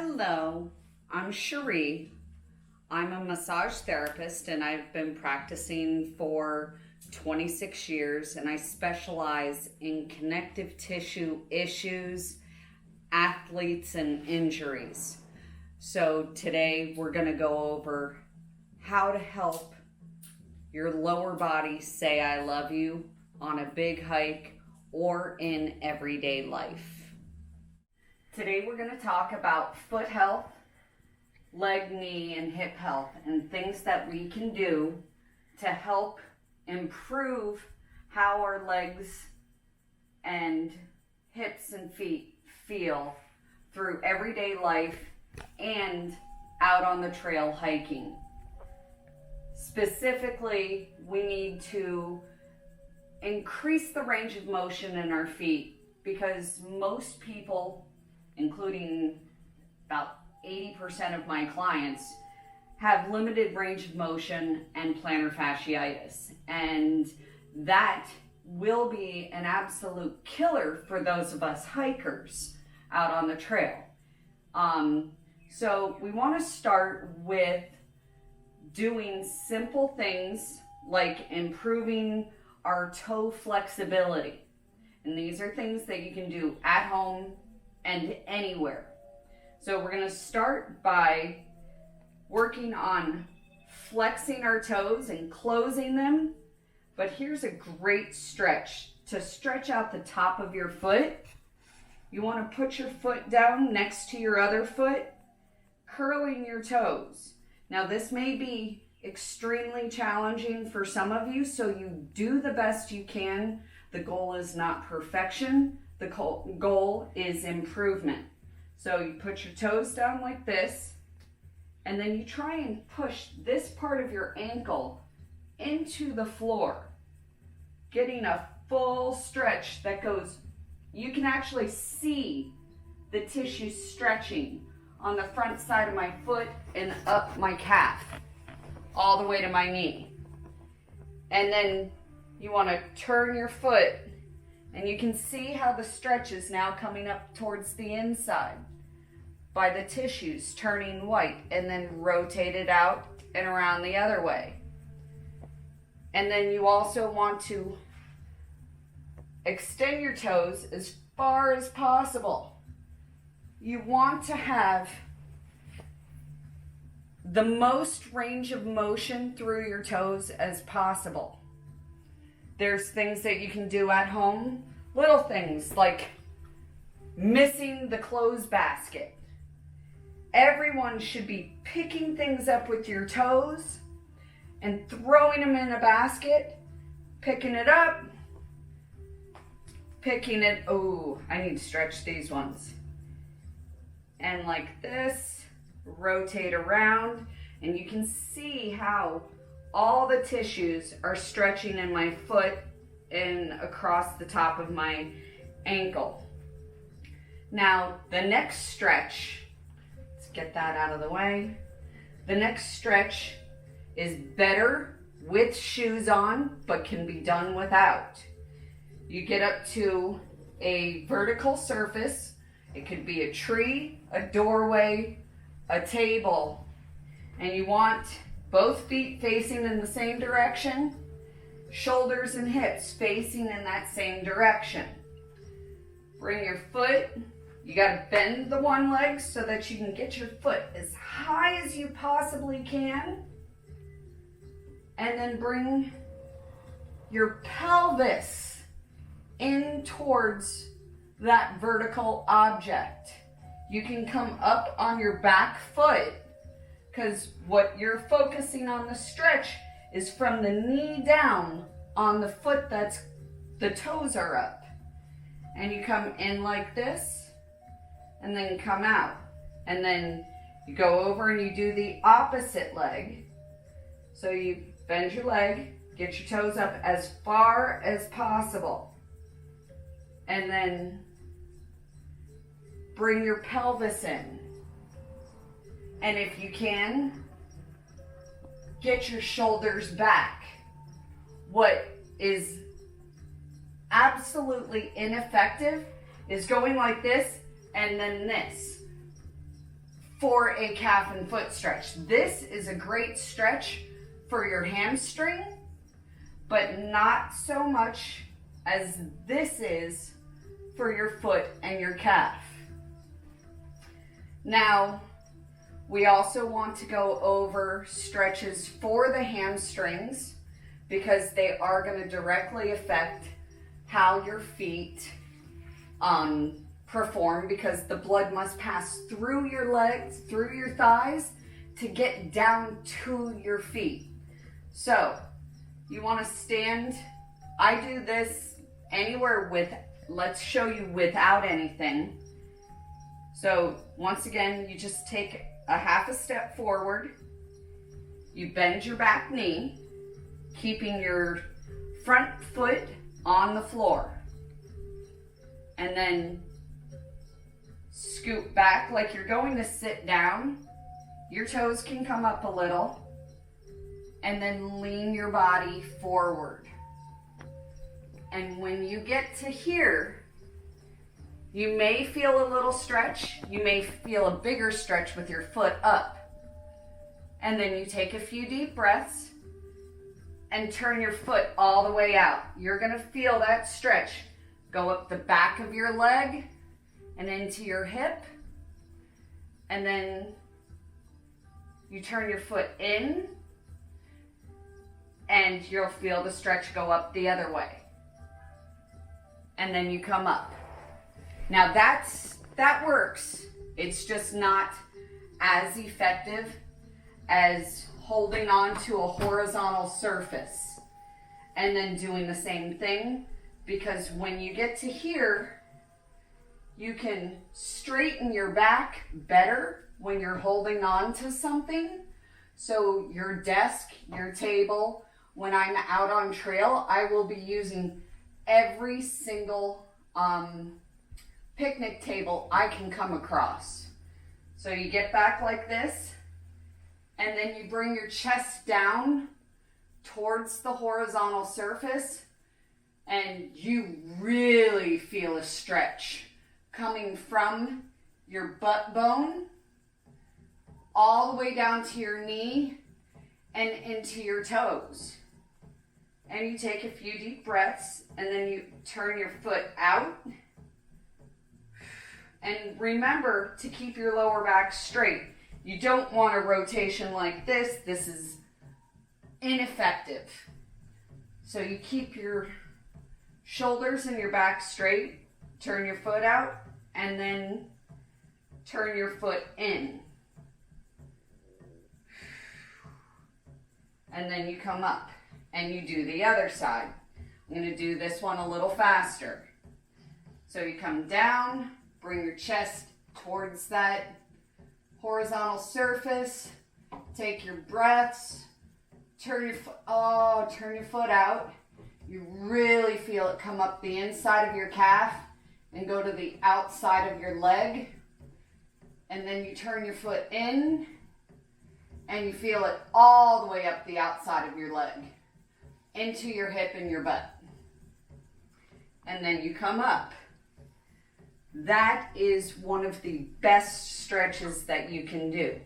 Hello, I'm Cherie. I'm a massage therapist and I've been practicing for 26 years and I specialize in connective tissue issues, athletes, and injuries. So today we're going to go over how to help your lower body say I love you on a big hike or in everyday life. Today we're going to talk about foot health, leg, knee, and hip health, and things that we can do to help improve how our legs and hips and feet feel through everyday life and out on the trail hiking. Specifically, we need to increase the range of motion in our feet because most people, including about 80% of my clients, have limited range of motion and plantar fasciitis. And that will be an absolute killer for those of us hikers out on the trail. So we want to start with doing simple things like improving our toe flexibility. And these are things that you can do at home and anywhere. So we're going to start by working on flexing our toes and closing them. But here's a great stretch. To stretch out the top of your foot, you want to put your foot down next to your other foot, curling your toes. Now this may be extremely challenging for some of you, so you do the best you can. The goal is not perfection. The goal is improvement. So you put your toes down like this, and then you try and push this part of your ankle into the floor, getting a full stretch that goes, you can actually see the tissue stretching on the front side of my foot and up my calf, all the way to my knee. And then you want to turn your foot, and you can see how the stretch is now coming up towards the inside by the tissues turning white, and then rotate it out and around the other way. And then you also want to extend your toes as far as possible. You want to have the most range of motion through your toes as possible. There's things that you can do at home, little things like missing the clothes basket. Everyone should be picking things up with your toes and throwing them in a basket, picking it up, picking it, oh, I need to stretch these ones. And like this, rotate around, and you can see how all the tissues are stretching in my foot and across the top of my ankle. Now, the next stretch, let's get that out of the way. The next stretch is better with shoes on, but can be done without. You get up to a vertical surface. It could be a tree, a doorway, a table, and you want both feet facing in the same direction, shoulders and hips facing in that same direction. Bring your foot, you gotta bend the one leg so that you can get your foot as high as you possibly can, and then bring your pelvis in towards that vertical object. You can come up on your back foot, because what you're focusing on the stretch is from the knee down on the foot that's, the toes are up. And you come in like this, and then come out. And then you go over and you do the opposite leg. So you bend your leg, get your toes up as far as possible. And then bring your pelvis in. And if you can, get your shoulders back. What is absolutely ineffective is going like this and then this. for a calf and foot stretch. This is a great stretch for your hamstring, but not so much as this is for your foot and your calf. Now, we also want to go over stretches for the hamstrings because they are going to directly affect how your feet perform, because the blood must pass through your legs, through your thighs to get down to your feet. So you want to stand. I do this anywhere with, let's show you without anything. So once again, you just take a half a step forward. You bend your back knee, keeping your front foot on the floor. And then scoot back like you're going to sit down. Your toes can come up a little. And then lean your body forward. And when you get to here, you may feel a little stretch. You may feel a bigger stretch with your foot up. And then you take a few deep breaths and turn your foot all the way out. You're going to feel that stretch go up the back of your leg and into your hip. And then you turn your foot in and you'll feel the stretch go up the other way. And then you come up. Now that works. It's just not as effective as holding on to a horizontal surface and then doing the same thing, because when you get to here, you can straighten your back better when you're holding on to something. So your desk, your table, when I'm out on trail, I will be using every single picnic table I can come across. So you get back like this, and then you bring your chest down towards the horizontal surface, and you really feel a stretch coming from your butt bone all the way down to your knee and into your toes. And you take a few deep breaths, and then you turn your foot out. And remember to keep your lower back straight. You don't want a rotation like this. This is ineffective. So you keep your shoulders and your back straight, turn your foot out, and then turn your foot in. And then you come up and you do the other side. I'm going to do this one a little faster. So you come down, bring your chest towards that horizontal surface, take your breaths, turn your foot out. You really feel it come up the inside of your calf and go to the outside of your leg. And then you turn your foot in and you feel it all the way up the outside of your leg into your hip and your butt. And then you come up. That is one of the best stretches that you can do.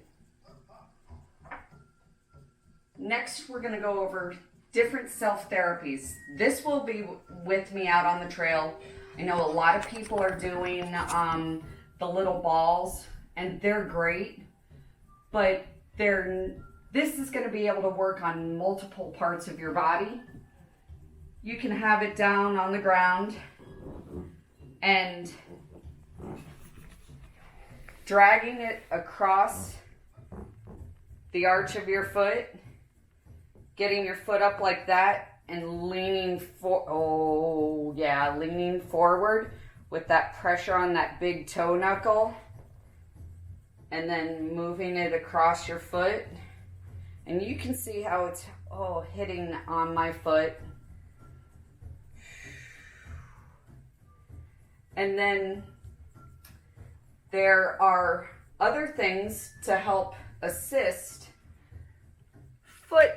Next, we're going to go over different self-therapies. This will be with me out on the trail. I know a lot of people are doing the little balls, and they're great, but this is going to be able to work on multiple parts of your body. You can have it down on the ground and dragging it across the arch of your foot, getting your foot up like that and leaning forward with that pressure on that big toe knuckle, and then moving it across your foot. And you can see how it's hitting on my foot. And then there are other things to help assist foot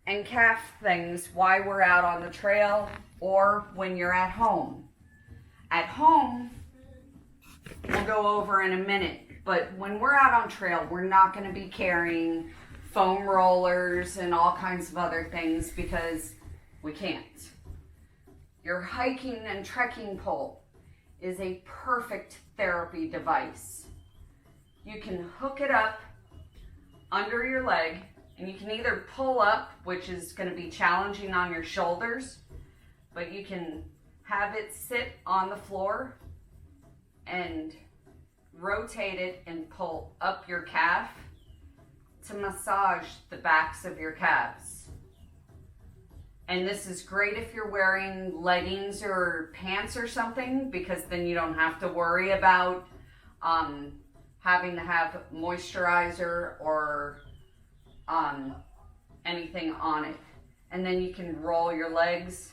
and calf things while we're out on the trail or when you're at home. At home, we'll go over in a minute, But when we're out on trail, we're not going to be carrying foam rollers and all kinds of other things because we can't. Your hiking and trekking pole is a perfect therapy device. You can hook it up under your leg, and you can either pull up, which is going to be challenging on your shoulders, but you can have it sit on the floor and rotate it and pull up your calf to massage the backs of your calves. And this is great if you're wearing leggings or pants or something, because then you don't have to worry about having to have moisturizer or anything on it. And then you can roll your legs,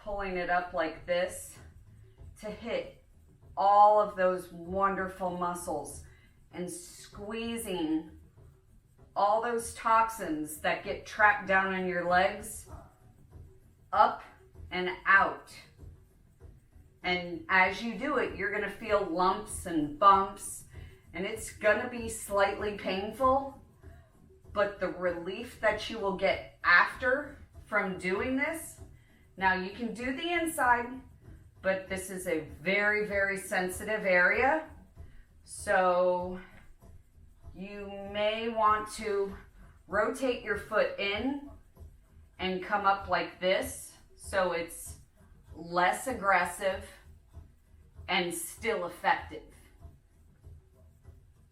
pulling it up like this to hit all of those wonderful muscles and squeezing all those toxins that get trapped down in your legs up and out. And as you do it, you're gonna feel lumps and bumps, and it's gonna be slightly painful, but the relief that you will get after from doing this, now you can do the inside, but this is a very, very sensitive area. So you may want to rotate your foot in and come up like this so it's less aggressive and still effective.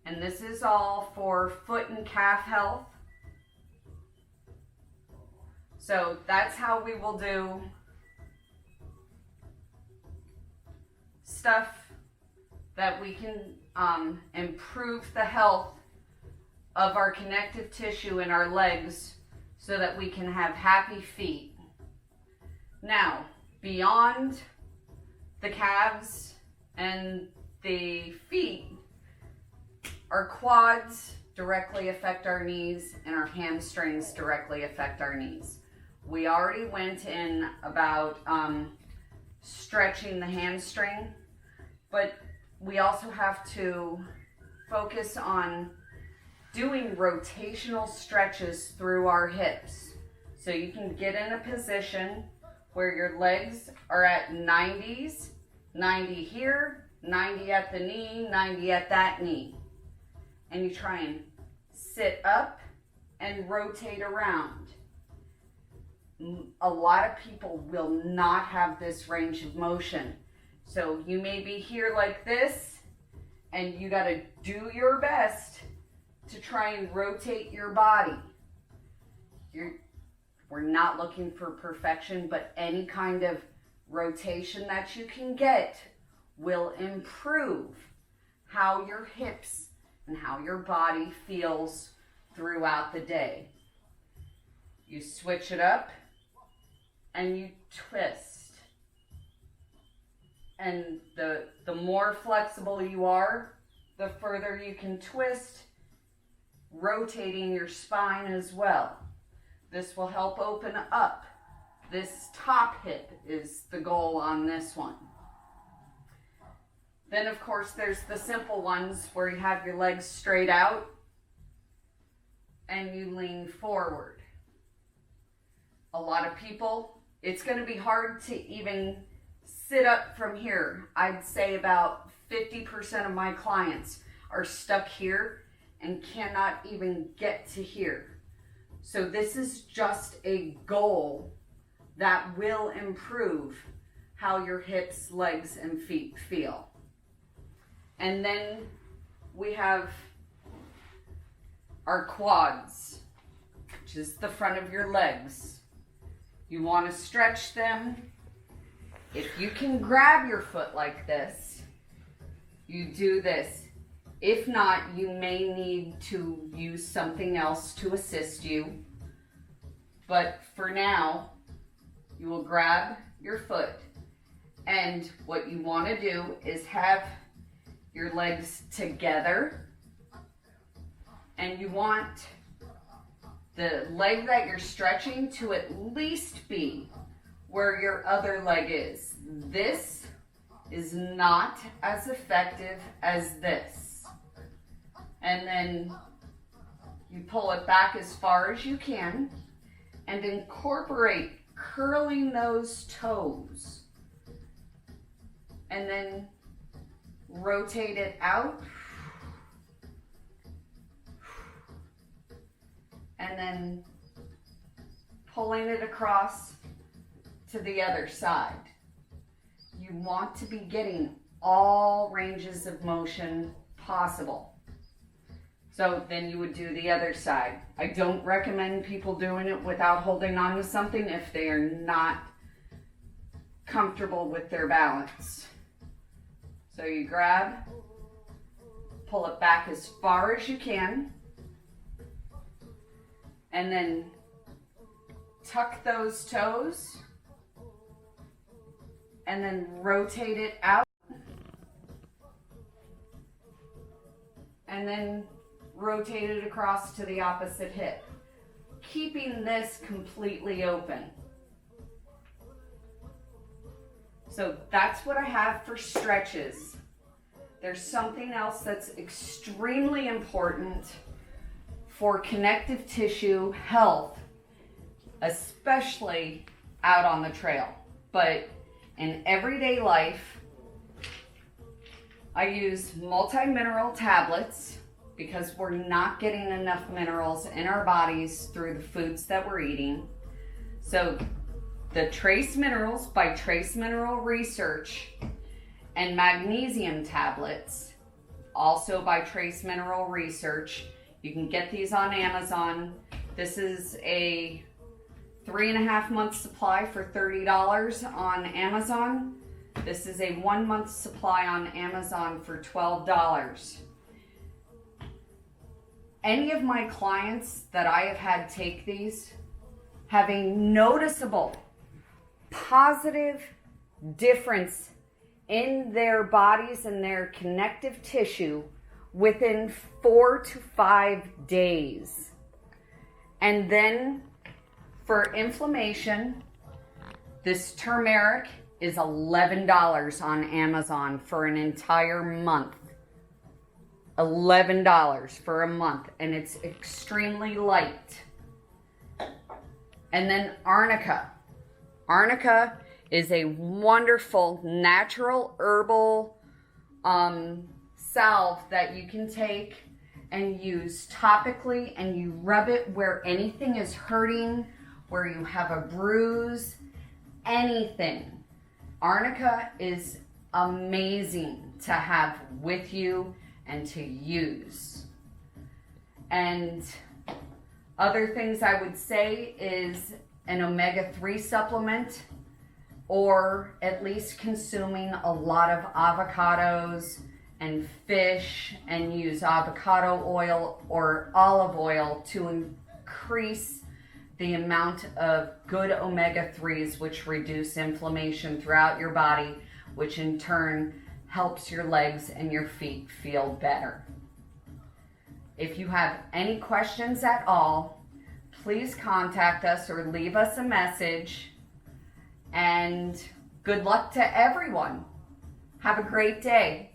And this is all for foot and calf health. So that's how we will do stuff that we can improve the health of our connective tissue in our legs so that we can have happy feet. Now, beyond the calves and the feet, our quads directly affect our knees and our hamstrings directly affect our knees. We already went in about stretching the hamstring, but we also have to focus on doing rotational stretches through our hips. So you can get in a position where your legs are at 90s, 90 here, 90 at the knee, 90 at that knee. And you try and sit up and rotate around. A lot of people will not have this range of motion. So you may be here like this, and you got to do your best to try and rotate your body. We're not looking for perfection, but any kind of rotation that you can get will improve how your hips and how your body feels throughout the day. You switch it up and you twist. And the more flexible you are, the further you can twist, rotating your spine as well. This will help open up. This top hip is the goal on this one. Then of course there's the simple ones where you have your legs straight out and you lean forward. A lot of people, it's going to be hard to even sit up from here. I'd say about 50% of my clients are stuck here and cannot even get to here. So this is just a goal that will improve how your hips, legs, and feet feel. And then we have our quads, which is the front of your legs. You want to stretch them. If you can grab your foot like this, you do this. If not, you may need to use something else to assist you. But for now, you will grab your foot, and what you want to do is have your legs together, and you want the leg that you're stretching to at least be where your other leg is. This is not as effective as this. And then you pull it back as far as you can and incorporate curling those toes. And then rotate it out. And then pulling it across to the other side. You want to be getting all ranges of motion possible. So then you would do the other side. I don't recommend people doing it without holding on to something if they are not comfortable with their balance. So you grab, pull it back as far as you can, and then tuck those toes, and then rotate it out, and then rotate it across to the opposite hip, keeping this completely open. So that's what I have for stretches. There's something else that's extremely important for connective tissue health, especially out on the trail. But in everyday life, I use multi-mineral tablets because we're not getting enough minerals in our bodies through the foods that we're eating. So the Trace Minerals by Trace Mineral Research and magnesium tablets, also by Trace Mineral Research. You can get these on Amazon. This is a 3.5 month supply for $30 on Amazon. This is a 1 month supply on Amazon for $12. Any of my clients that I have had take these have a noticeable positive difference in their bodies and their connective tissue within 4 to 5 days. And then for inflammation, this turmeric is $11 on Amazon for an entire month. $11 for a month, and it's extremely light. And then arnica. Arnica is a wonderful natural herbal salve that you can take and use topically, and you rub it where anything is hurting, where you have a bruise, anything. Arnica is amazing to have with you and to use. And other things I would say is an omega-3 supplement, or at least consuming a lot of avocados and fish, and use avocado oil or olive oil to increase the amount of good omega-3s, which reduce inflammation throughout your body, which in turn helps your legs and your feet feel better. If you have any questions at all, please contact us or leave us a message. And good luck to everyone. Have a great day.